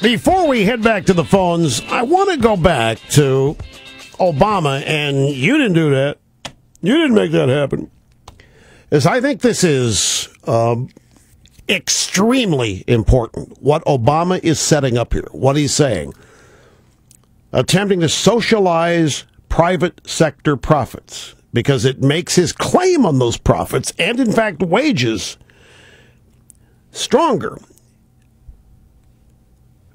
Before we head back to the phones, I want to go back to Obama, and you didn't do that. You didn't make that happen. As I think this is extremely important, what Obama is setting up here, what he's saying. Attempting to socialize private sector profits, because it makes his claim on those profits, and in fact wages, stronger.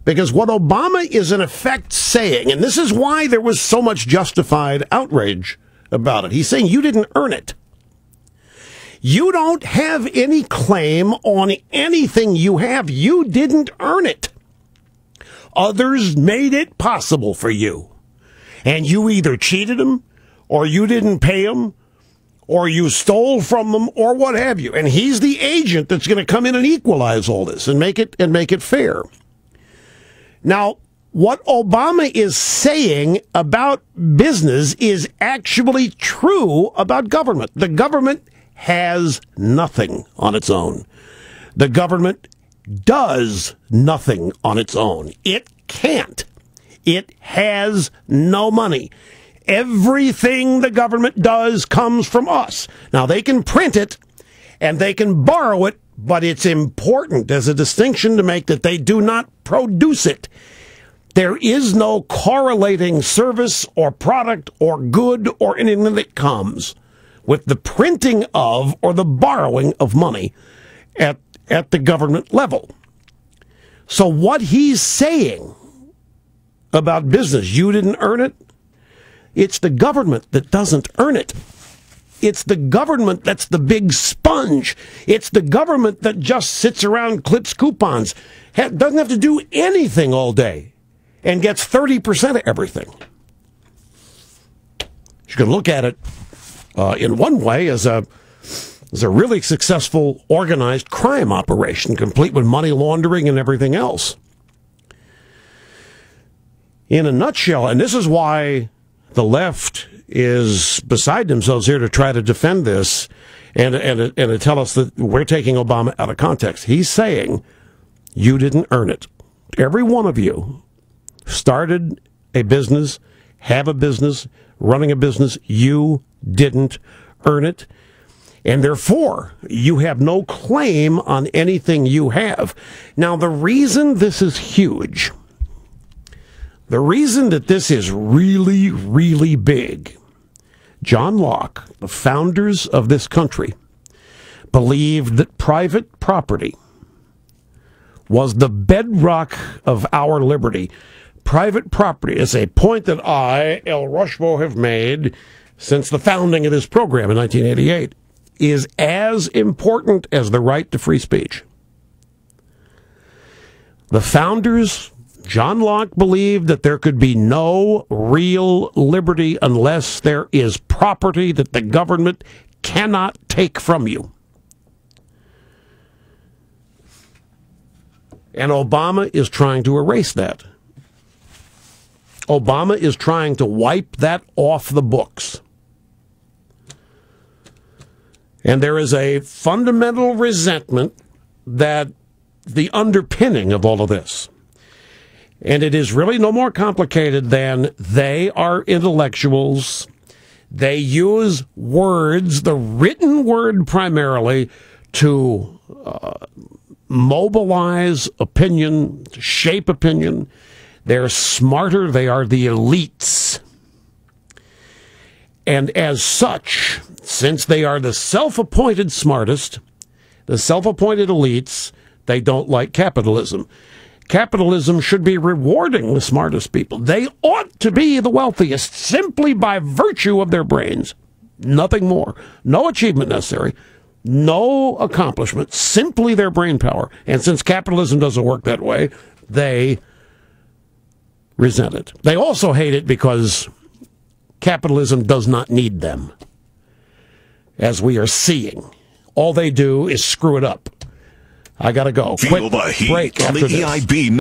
Because what Obama is in effect saying, and this is why there was so much justified outrage about it, he's saying you didn't earn it. You don't have any claim on anything you have. You didn't earn it. Others made it possible for you. And you either cheated them, or you didn't pay them, or you stole from them, or what have you. And he's the agent that's going to come in and equalize all this and make it fair. Now, what Obama is saying about business is actually true about government. The government has nothing on its own. The government does nothing on its own. It can't. It has no money. Everything the government does comes from us. Now, they can print it and they can borrow it, but it's important as a distinction to make that they do not produce it. There is no correlating service or product or good or anything that comes with the printing of or the borrowing of money at the government level. So what he's saying about business, you didn't earn it, it's the government that doesn't earn it. It's the government that's the big sponge. It's the government that just sits around, clips coupons, doesn't have to do anything all day, and gets 30% of everything. You can look at it in one way as a really successful organized crime operation, complete with money laundering and everything else. In a nutshell, and this is why the left is beside themselves here to try to defend this and to tell us that we're taking Obama out of context. He's saying, you didn't earn it. Every one of you started a business, have a business, running a business. You didn't earn it. And therefore, you have no claim on anything you have. Now, the reason this is huge, the reason that this is really, really big, John Locke, the founders of this country, believed that private property was the bedrock of our liberty. Private property is a point that I, L. Rushmo, have made since the founding of this program in 1988, is as important as the right to free speech. The founders, John Locke, believed that there could be no real liberty unless there is property that the government cannot take from you. And Obama is trying to erase that. Obama is trying to wipe that off the books. And there is a fundamental resentment that the underpinning of all of this. And it is really no more complicated than they are intellectuals. They use words, the written word primarily, to mobilize opinion, to shape opinion. They're smarter. They are the elites. And as such, since they are the self-appointed smartest, the self-appointed elites, they don't like capitalism. Capitalism should be rewarding the smartest people. They ought to be the wealthiest simply by virtue of their brains. Nothing more. No achievement necessary. No accomplishment. Simply their brain power. And since capitalism doesn't work that way, they resent it. They also hate it because capitalism does not need them, as we are seeing. All they do is screw it up. I got to go. Feel the heat break on after the this. EIB.